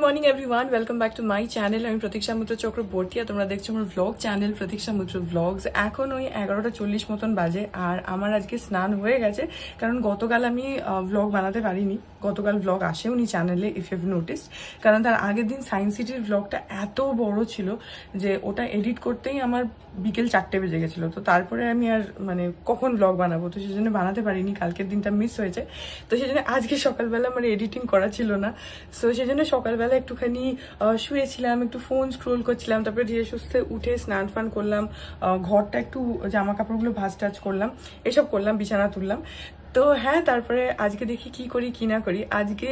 Morning everyone, welcome back to my channel. আমি প্রতীক্ষা মিত্র চক্রবর্তী আর তোমরা দেখছো আমার ভ্লগ চ্যানেল প্রতীক্ষা মিত্র ভ্লগস। এখন ওই 11:40 মতন বাজে আর আমার আজকে স্নান হয়ে গেছে, কারণ গতকাল আমি ভ্লগ বানাতে পারিনি। গতকাল ভ্লগ আসেওনি চ্যানেলে, ইফ ইউ নোটিসড, কারণ তার আগের দিন সায়েন্স সিটির ভ্লগটা এত বড় ছিল যে ওটা এডিট করতেই আমার বিকেল 4টে বেজে গেছিলো। তো তারপরে আমি আর কখন ভ্লগ বানাবো, তো সেই জন্য বানাতে পারিনি। কালকের দিনটা মিস হয়েছে, তো সেই জন্য আজকে সকালবেলা আমার এডিটিং করা ছিল না। সো সেই জন্য সকালবেলা একটুখানি শুয়েছিলাম, একটু ফোন স্ক্রোল করছিলাম, তারপরে ধীরে সুস্থে উঠে স্নান ফান করলাম, ঘরটা একটু জামা কাপড়গুলো ভাঁজ টাজ করলাম, এসব করলাম, বিছানা তুললাম। তো হ্যাঁ, তারপরে আজকে দেখি কি করি কি না করি। আজকে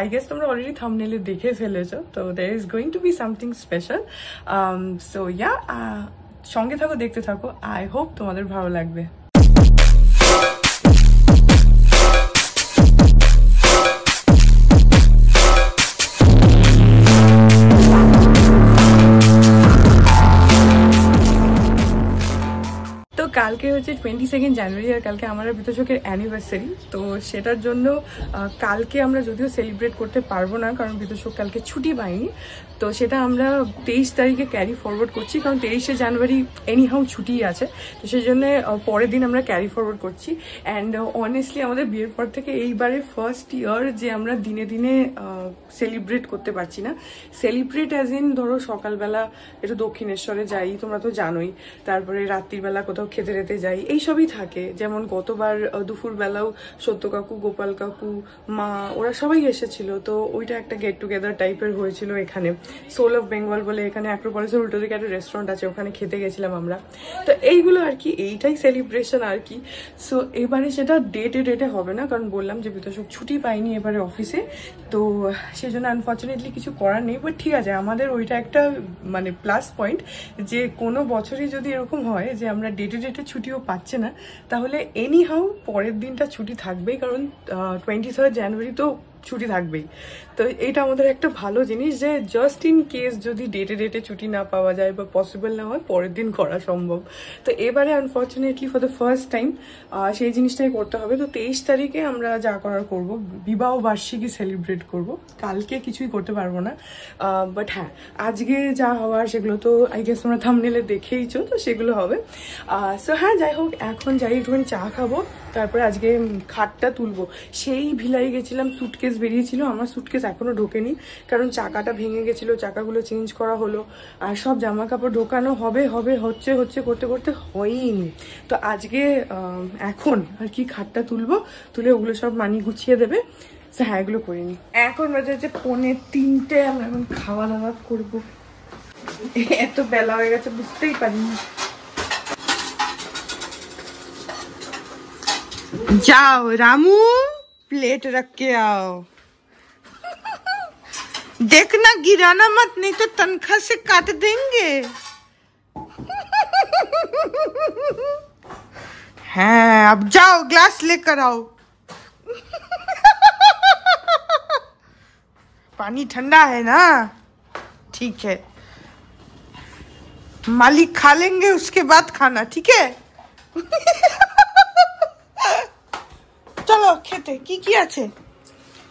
আই গেস তোমরা অলরেডি থাম্বনেলে দেখে ফেলেছো, তো there is going to be something special. So yeah, সঙ্গে থাকো, দেখতে থাকো। আই হোপ তোমাদের ভালো লাগবে। কালকে হচ্ছে 22 জানুয়ারি আর কালকে আমার বিতোষকের অ্যানিভার্সারি। তো সেটার জন্য কালকে আমরা যদিও সেলিব্রেট করতে পারবো না, কারণ বিতোষক কালকে ছুটি পাইনি। তো সেটা আমরা 23 তারিখে ক্যারি ফরওয়ার্ড করছি, কারণ 23শে জানুয়ারি এনিহাউ ছুটি আছে। তো সেই জন্য পরের দিন আমরা ক্যারি ফরওয়ার্ড করছি। অ্যান্ড অনেস্টলি আমাদের বিয়ের পর থেকে এইবারে ফার্স্ট ইয়ার যে আমরা দিনে দিনে সেলিব্রেট করতে পারছি না। সেলিব্রেট অ্যাজ ইন ধরো সকালবেলা একটু দক্ষিণেশ্বরে যাই, তোমরা তো জানোই, তারপরে রাত্রিবেলা কোথাও খেতে রেতে যাই, এইসবই থাকে। যেমন গতবার দুপুরবেলাও সত্য কাকু, গোপাল কাকু, মা, ওরা সবাই এসেছিল। তো ওইটা একটা গেট টুগেদার টাইপের হয়েছিল এখানে। সোল অফ বেঙ্গল বলে এখানে অ্যাক্রোপলিসের উল্টো দিকে একটা রেস্টুরেন্ট আছে, ওখানে খেতে গেছিলাম আমরা। তো এইগুলো আর কি, এইটাই সেলিব্রেশন আর কি। সো এবারে সেটা ডেটে হবে না, কারণ বললাম যে বিতোষক ছুটি পাইনি এবারে অফিসে। তো সেই জন্য আনফর্চুনেটলি কিছু করার নেই। বাট ঠিক আছে, আমাদের ওইটা একটা প্লাস পয়েন্ট যে কোনো বছরই যদি এরকম হয় যে আমরা ডেটে ছুটিও পাচ্ছে না, তাহলে এনিহাউ পরের দিনটা ছুটি থাকবেই, কারণ 23 জানুয়ারি তো ছুটি থাকবেই। তো এইটা আমাদের একটা ভালো জিনিস যে জাস্ট ইন কেস যদি ডেটে ছুটি না পাওয়া যায় বা পসিবল না হয়, পরের দিন করা সম্ভব। তো এবারে unfortunately for the first time সেই জিনিসটাই করতে হবে। তো 23 তারিখে আমরা যা করার করবো, বিবাহ বার্ষিকী সেলিব্রেট করব। কালকে কিছুই করতে পারবো না। বাট হ্যাঁ, আজকে যা হওয়ার সেগুলো তো আই গেস তোমরা থাম্বনেলে দেখেইছো, তো সেগুলো হবে। সো হ্যাঁ, যাই হোক, এখন যাই একটুখানি চা খাবো, তারপরে আজকে খাটটা তুলবো। সেই ভিলাই গেছিলাম, সুটকেস বেরিয়েছিল, আমার সুটকেস এখনো ঢোকেনি, কারণ চাকাটা ভেঙে গেছিলো, চাকাগুলো চেঞ্জ করা হলো, আর সব জামা কাপড় ঢোকানো হচ্ছে করতে করতে হয়নি। তো আজকে এখন আর কি খাটটা তুলবো, তুলে ওগুলো সব মানি গুছিয়ে দেবে। হ্যাঁ, এগুলো করিনি। এখন বাজে হচ্ছে 2:45, আমরা এখন খাওয়া দাওয়া করবো। এত বেলা হয়ে গেছে বুঝতেই পারিনি। जाओ रामू, प्लेट रख के आओ। देखना गिराना मत, नहीं तो तनख्वाह से काट देंगे। हाँ, अब जाओ ग्लास लेकर आओ। पानी ठंडा है ना? ठीक है, मालिक खा लेंगे उसके बाद खाना, ठीक है? চলো খেতে। কি কি আছে?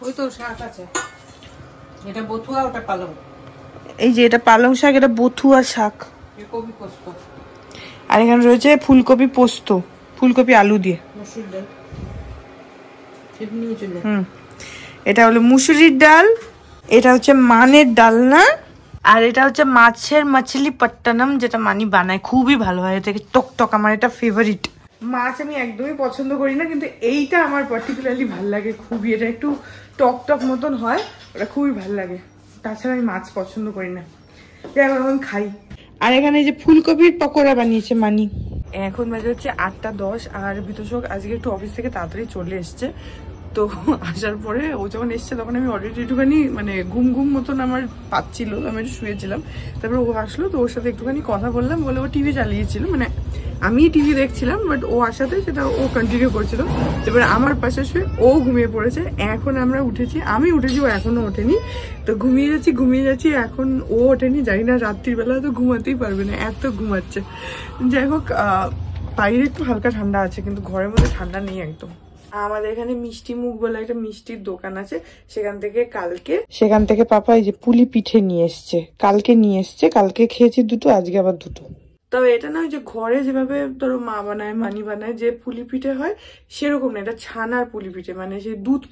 ওই তো শাক আছে, এটা বথুয়া, ওটা পালং। এই যে এটা পালং শাক, এটা বথুয়া শাক, কবি পোস্ত, আর এখানে রয়েছে ফুলকপি পোস্ত, ফুলকপি আলু দিয়ে। মসুর ডাল, এটা হলো মুসুরির ডাল, এটা হচ্ছে মানের ডাল না, আর এটা হচ্ছে মাছের মাছলি পট্টনম, যেটা মানি বানায়, খুবই ভালো হয়, এটা টক, আমার এটা ফেভারিট। মাছ আমি একদমই পছন্দ করি না, কিন্তু এইটা আমার পার্টিকুলারলি ভাল লাগে খুবই। এটা একটু টক মতন হয়, ওটা খুবই ভাল লাগে। তাছাড়া আমি মাছ পছন্দ করি না, এখন খাই। আর এখানে যে ফুলকপির পকোড়া বানিয়েছে মানি। এখন বাজে হচ্ছে 8:10, আর বিতোষক আজকে একটু অফিস থেকে তাড়াতাড়ি চলে এসছে। তো আসার পরে ও যখন এসছে তখন আমি অলরেডি একটুখানি ঘুম মতন আমার পাচ্ছিল, আমি একটু শুয়েছিলাম। তারপরে ও আসলো, তো ওর সাথে একটুখানি কথা বললাম, বলে ও টিভি চালিয়েছিল, আমি টিভি দেখছিলাম, বাট ও আসাতে সেটা ও কন্টিনিউ করছিল। এবার আমার পাশে শুয়ে ও ঘুমিয়ে পড়েছে। এখন আমরা উঠেছি, আমি উঠেছি, ও এখনো ওঠেনি। তো ঘুমিয়ে যাচ্ছি, এখন ও ওঠেনি। জানি না রাত্রিবেলা তো ঘুমাতেই পারবে না, এত ঘুমাচ্ছে। যাই হোক, বাইরে একটু হালকা ঠান্ডা আছে, কিন্তু ঘরের মধ্যে ঠান্ডা নেই একদম। আমাদের এখানে মিষ্টি মুখ বলে একটা মিষ্টির দোকান আছে, সেখান থেকে পাপা এই যে পুলি পিঠে নিয়ে এসছে, কালকে খেয়েছি দুটো, আজকে আবার দুটো। তবে এটা না, ওই যে ঘরে যেভাবে ধরো মা বানায়, মানি বানায় যে পুলি পিঠে হয় সেরকম না, এটা ছানার পুলি পিঠে, মানে সেই দুধ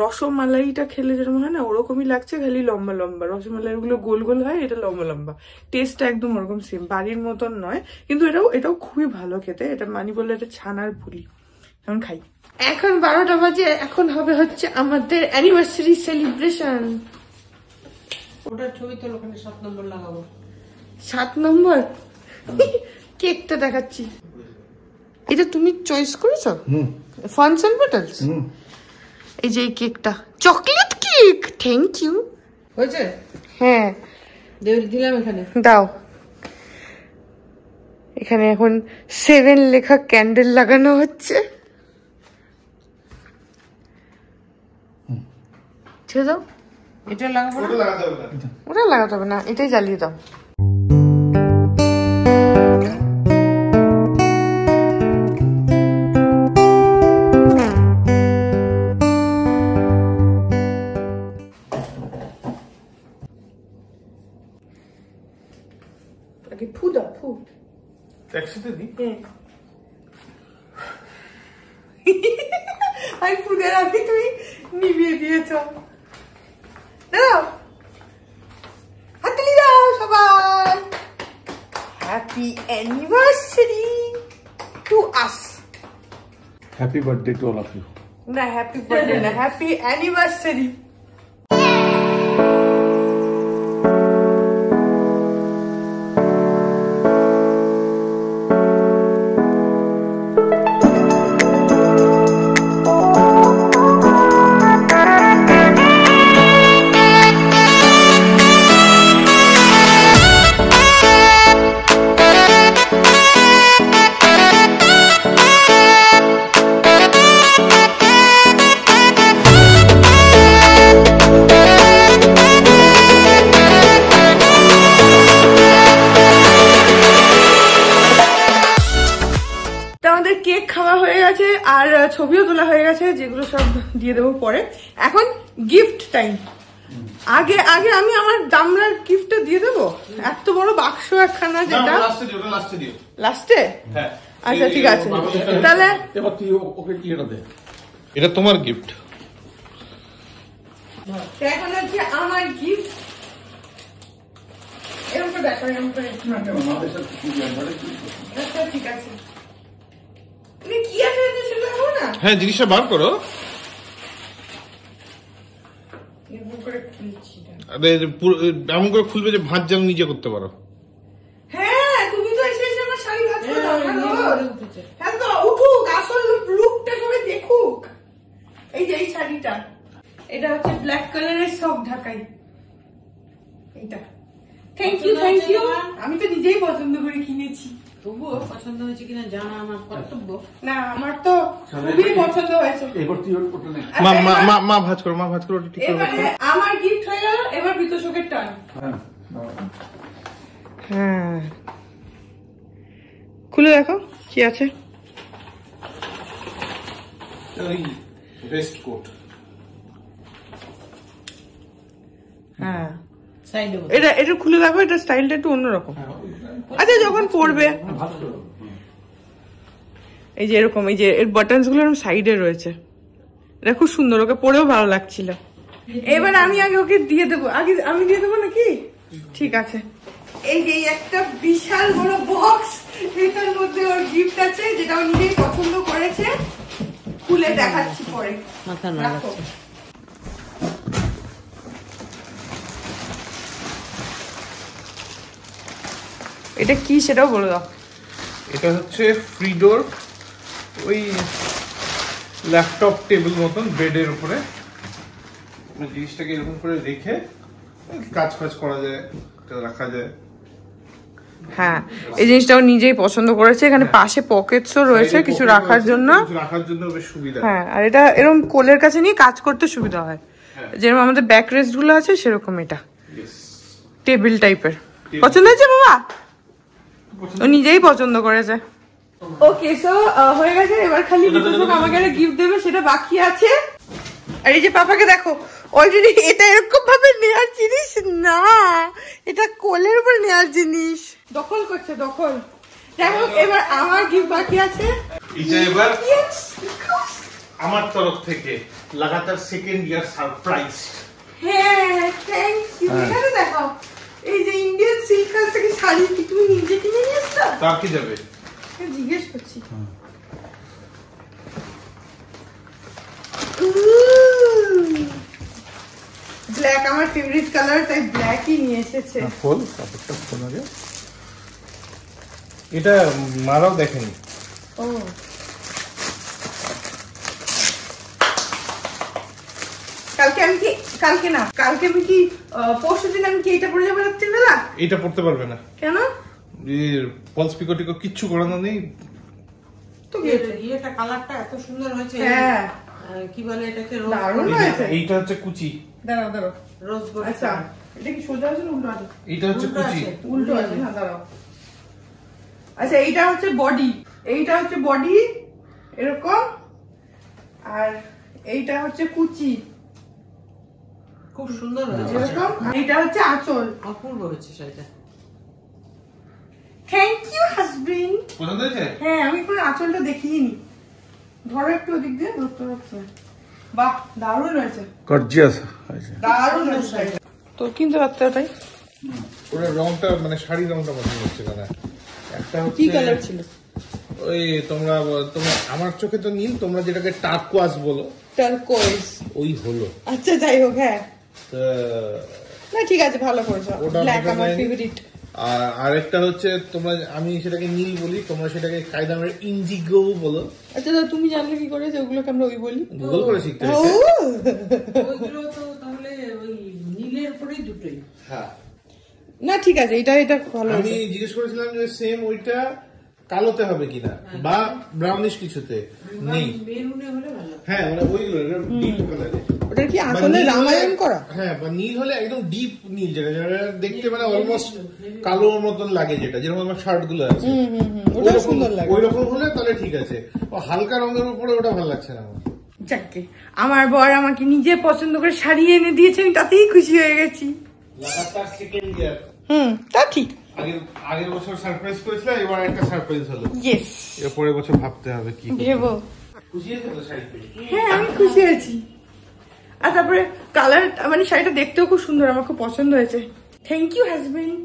রসমালাইটা খেলে যেরকম হয় না ওরকমই লাগছে, খালি লম্বা লম্বা। রসমালাই গুলো গোল গোল হয়, এটা লম্বা লম্বা, টেস্টটা একদম ওরকম সেম, বাড়ির মতন নয়, কিন্তু এটাও খুবই ভালো খেতে। এটা মানি বললে এটা ছানার পুলি। এখন খাই। এখন 12টা বাজে, এখন হবে হচ্ছে আমাদের অ্যানিভার্সারি সেলিব্রেশন। ওটা ছবি তো ওখানে 7 নম্বর লাগাবো। 7 নম্বর কেকটা দেখাচ্ছি, এটা তুমি চয়েস করেছো? ফানস এন্ড বাটারস। এই যে এই কেকটা চকলেট কেক, থ্যাংক ইউ। হয়েছে? হ্যাঁ দিলাম এখানে, দাও। এখানে এখন 7 লেখা ক্যান্ডেল লাগানো হচ্ছে। ছেড়ে দাও। এটা লাগাবো না, ওটা লাগাতে হবে না, এটাই জ্বালিয়ে দাও। ফু দাও, ফু একসাথে দিই। আমি ফুদের আগে তুমি নিভিয়ে দিয়েছ। দাও, হাততালি দাও সবাই। Happy anniversary to us. Happy birthday to all of you. না, হ্যাপি বার্থডে না, হ্যাপি অ্যানিভার্সারি। কেক খাওয়া হয়ে গেছে আর ছবিও তোলা হয়ে গেছে, যেগুলো সব দিয়ে দেবো পরে। এখন গিফট টাইম। আগে আমি আমার দামরার গিফটটা দিয়ে দেবো। এত বড় বাক্স একখানা, যেটা লাস্টে। আচ্ছা ঠিক আছে, তাহলে এবার তুই ওকে কি এটা দে, এটা তোমার গিফট। এখন হচ্ছে আমার গিফট। এরকম করে দেখো, এরকম করে। আচ্ছা ঠিক আছে। কি আছে সেটা দেখো না। হ্যাঁ, জিনিসটা বার করো। এমন করে খুলবে যে ভাঁজ যেন নিজে করতে পারো। হ্যাঁ, তুমি তো এসে আমার শাড়ি ভাঁজ করে দাও। হ্যাঁ তো উঠুক, আসল লুকটা সবাই দেখুক। এই যে এই শাড়িটা, এটা হচ্ছে ব্ল্যাক কালারের সব ঢাকাই। এইটা থ্যাংক ইউ। আমি তো নিজেই পছন্দ করে কিনেছি। তবুও পছন্দ হয়েছে কিনা জানা আমার কর্তব্য। না, আমার তো খুবই পছন্দ হয়েছে। মা ভাঁজ করো, ঠিক করে। আমার গিফট হয়ে গেল, এবার বিতোষকের টান। হ্যাঁ, খুলে দেখো কি আছে। Waistcoat. হ্যাঁ, এটা খুলে দেখো, এটা স্টাইলটা একটু অন্যরকম। আচ্ছা, যখন পরবে এই যে এরকম, এই যে এর বাটনস গুলো এরকম সাইডে রয়েছে, এটা খুব সুন্দর, ওকে পরেও ভালো লাগছিল। এবার আমি আগে ওকে দিয়ে দেবো। আগে আমি দিয়ে দেবো নাকি? ঠিক আছে। এই যে একটা বিশাল বড় বক্স, এটার মধ্যে ওর গিফট আছে, যেটা ও নিজেই পছন্দ করেছে। খুলে দেখাচ্ছি পরে। মাথা নাড়াচ্ছে। এটা কি সেটাও বলে দাও। এটা হচ্ছে ফ্রিডোর ওই ল্যাপটপ টেবিল মতন, বেডের উপরে জিনিসটাকে এরকম করে রেখে কাজ করা যায়, রাখা যায়। হ্যাঁ, এই জিনিসটাও নিজেই পছন্দ করেছে। এখানে পাশে পকেটসও রয়েছে কিছু রাখার জন্য বেশ সুবিধা। হ্যাঁ, আর এটা এরকম কোলের কাছে নিয়ে কাজ করতে সুবিধা হয়, যেরকম আমাদের ব্যাক রেস্ট গুলো আছে সেরকম। এটা টেবিল টাইপের। পছন্দ হয়েছে বাবা? ও নিজেই পছন্দ করেছে। ওকে সো হয়ে গেছে, এবার খালি বিতোষক আমাকে একটা গিফট দেবে, সেটা বাকি আছে। আর এই যে পাপাকে দেখো অলরেডি, এটা এরকম ভাবে নেওয়ার জিনিস না, এটা কোলের উপর নেওয়ার জিনিস, দখল করছে দখল। যাই হোক এবার আমার গিফট বাকি আছে, এটা এবার আমার তরফ থেকে লাগাতার সেকেন্ড ইয়ার সারপ্রাইজ। হ্যাঁ থ্যাংক ইউ। এখানে দেখো এই যে ইন্ডিয়ান সিল্ক হাউস থেকে শাড়ি কি তুমি নিজে কিনে নিয়ে এসছো? তার কি যাবে জিজ্ঞেস করছি। ব্ল্যাক আমার ফেভারিট কালার, তাই ব্ল্যাকই নিয়ে এসেছে। ফুল কাপড়টা ফুল আগে, এটা মারাও দেখেনি। ও কালকে না, কালকে আমি কি পরশুদিন আমি কি এটা পরে যাবো রাত্রিবেলা? এটা পড়তে পারবে না। কেন? পলস পিকো কিচ্ছু করানো নেই তো। এটা কালারটা এত সুন্দর হয়েছে। হ্যাঁ কি বলে এটাকে, দারুণ হয়েছে। এইটা হচ্ছে কুচি। দাঁড়াও রোজ গোল্ড। আচ্ছা এটা কি সোজা আছে না উল্টো আছে? এইটা হচ্ছে কুচি, উল্টো আছে না, দাঁড়াও। আচ্ছা এইটা হচ্ছে বডি, এইটা হচ্ছে বডি এরকম, আর এইটা হচ্ছে কুচি খুব সুন্দর হয়েছে এরকম, আর এইটা হচ্ছে আঁচল। অপূর্ব হয়েছে শাড়িটা। Thank you husband. পছন্দ হয়েছে? হ্যাঁ আমি কোনো আঁচলটা দেখিনি, ধরো একটু ওদিক দিয়ে ধরতে পারছি। বাহ দারুণ হয়েছে, গর্জিয়াস হয়েছে, দারুণ হয়েছে। তোর কিনতে পারতে তাই ওর রংটা মানে শাড়ি রংটা পছন্দ হচ্ছে না। একটা হচ্ছে কি কালার ছিল? ওই তোমরা আমার চোখে তো নীল, তোমরা যেটাকে টার্কোয়াজ বলো, টার্কোয়েজ। ওই হলো। আচ্ছা যাই হোক, হ্যাঁ তা না ঠিক আছে, ভালো করেছো। ব্ল্যাক আমার ফেভারিট। আর আরেকটা হচ্ছে তোমরা, আমি সেটাকে নীল বলি, তোমরা সেটাকে কায়দা করে ইন্ডিগো বলো। আচ্ছা তুমি জানলে কি করে যে ওগুলোকে আমরা ওই বলি? গুগল করে শিখতে ও ওইগুলো তো তাহলে ওই নীলের উপরেই দুটোই। হ্যাঁ না ঠিক আছে, এটা ভালো। আমি জিজ্ঞেস করেছিলাম যে সেম ওইটা কালোতে হবে কিনা বা ব্রাউনিশ কিছুতে নেই। মেরুনে হলে ভালো। হ্যাঁ মানে ওইগুলো ডিপ কালারে। ওটা কি আসলে রামায়ণ করা? হ্যাঁ বা নীল হলে একদম ডিপ নীল, যেটা দেখতে মানে অলমোস্ট কালোর মতন লাগে, যেটা যেরকম আমার শার্ট গুলো আছে ওটা সুন্দর লাগে। ওইরকম হলে তাহলে ঠিক আছে। ও হালকা রঙের উপরে ওটা ভালো লাগছে না আমার। যাকে আমার বর আমাকে নিজে পছন্দ করে শাড়ি এনে দিয়েছে, আমি তাতেই খুশি হয়ে গেছি। লাগাতার সেকেন্ড ইয়ার। তা ঠিক। আগের বছর সারপ্রাইজ করেছিলাম, এবার একটা সারপ্রাইজ হলো। ইয়েস, এর পরের বছর ভাবতে হবে কি ভেবো। খুশি হয়েছে তো শাড়ি পেয়ে? হ্যাঁ আমি খুশি হয়েছি। আর তারপরে কালার মানে শাড়িটা দেখতেও খুব সুন্দর, আমার খুব পছন্দ হয়েছে। Thank you husband.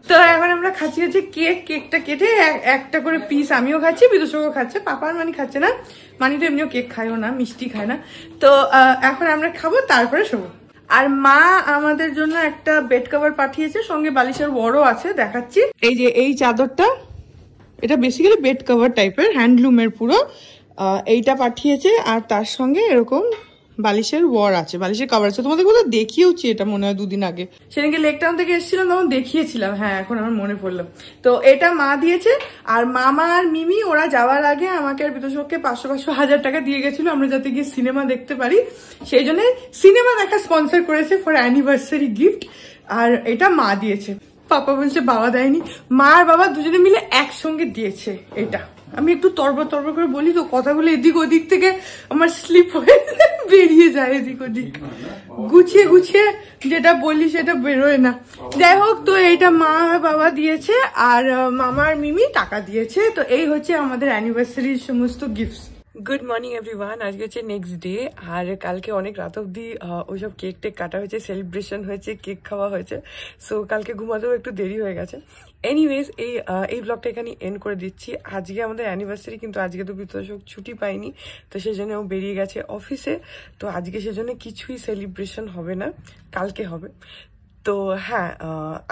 তো এখন আমরা খাচ্ছি হচ্ছে কেকটা কেটে একটা করে পিস আমিও খাচ্ছি, বিদুষকও খাচ্ছে, পাপার মানি খাচ্ছে না, মানি তো এমনিও কেক খায়ও না, মিষ্টি খায় না। তো এখন আমরা খাবো, তারপরে শোবো। আর মা আমাদের জন্য একটা বেড কভার পাঠিয়েছে, সঙ্গে বালিশের বড় আছে, দেখাচ্ছি। এই যে এই চাদরটা, এটা বেসিক্যালি বেড কভার টাইপের, হ্যান্ডলুমের পুরো, এইটা পাঠিয়েছে। আর তার সঙ্গে এরকম বালিশের ওয়ার আছে, বালিশের কভার আছে। তোমাদের কোথাও দেখিয়েওছি এটা মনে হয় 2 দিন আগে, সেদিনকে লেক টাউন থেকে এসেছিলাম তখন দেখিয়েছিলাম। হ্যাঁ এখন আমার মনে পড়লো। তো এটা মা দিয়েছে। আর মামা আর মিমি ওরা যাওয়ার আগে আমাকে আর বিতোষককে 500-1000 টাকা দিয়ে গেছিল আমরা যাতে গিয়ে সিনেমা দেখতে পারি, সেই জন্য সিনেমা দেখা স্পন্সর করেছে ফর অ্যানিভার্সারি গিফট। আর এটা মা দিয়েছে, পাপা বলছে বাবা দেয়নি, মা আর বাবা দুজনে মিলে একসঙ্গে দিয়েছে এটা। আমি একটু তরবর করে বলি তো, কথাগুলো এদিক ওদিক থেকে আমার স্লিপ হয়ে বেরিয়ে যায় এদিক ওদিক, গুছিয়ে যেটা বলি সেটা বেরোয় না। যাই হোক, তো এইটা মা আর বাবা দিয়েছে, আর মামা আর মিমি টাকা দিয়েছে। তো এই হচ্ছে আমাদের অ্যানিভার্সারির সমস্ত গিফটস। গুড মর্নিং এভরিওয়ান, আজকে হচ্ছে নেক্সট ডে। আর কালকে অনেক রাত অব্দি ওইসব কেক টেক কাটা হয়েছে, সেলিব্রেশন হয়েছে, কেক খাওয়া হয়েছে। সো কালকে ঘুমাতেও একটু দেরি হয়ে গেছে। এনিওয়েজ এই ব্লগটা এখানে এন্ড করে দিচ্ছি। আজকে আমাদের অ্যানিভার্সারি, কিন্তু আজকে তো বিতোষক ছুটি পাইনি, তো সেই জন্য ও বেরিয়ে গেছে অফিসে। তো আজকে সেজন্য কিছুই সেলিব্রেশন হবে না, কালকে হবে। তো হ্যাঁ,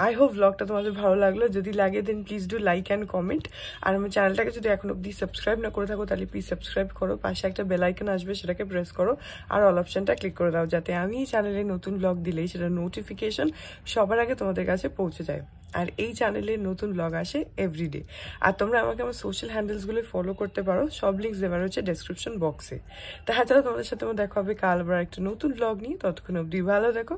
আই হোপ ব্লগটা তোমাদের ভালো লাগলো। যদি লাগে দেন please do like and comment. আর আমার চ্যানেলটাকে যদি এখন অব্দি সাবস্ক্রাইব না করে থাকো তাহলে প্লিজ সাবস্ক্রাইব করো, পাশে একটা বেল আইকন আসবে সেটাকে প্রেস করো, আর অল অপশনটা ক্লিক করে দাও, যাতে আমি চ্যানেলে নতুন ব্লগ দিলেই সেটা নোটিফিকেশন সবার আগে তোমাদের কাছে পৌঁছে যায়। আর এই চ্যানেলে নতুন ব্লগ আসে এভরিডে। আর তোমরা আমাকে আমার সোশ্যাল হ্যান্ডেলসগুলো ফলো করতে পারো, সব লিঙ্কস দেওয়া রয়েছে ডেসক্রিপশন বক্সে। তাছাড়া তোমাদের সাথে আমার দেখা হবে কাল আবার একটা নতুন ব্লগ নিয়ে। ততক্ষণ অব্দি ভালো দেখো।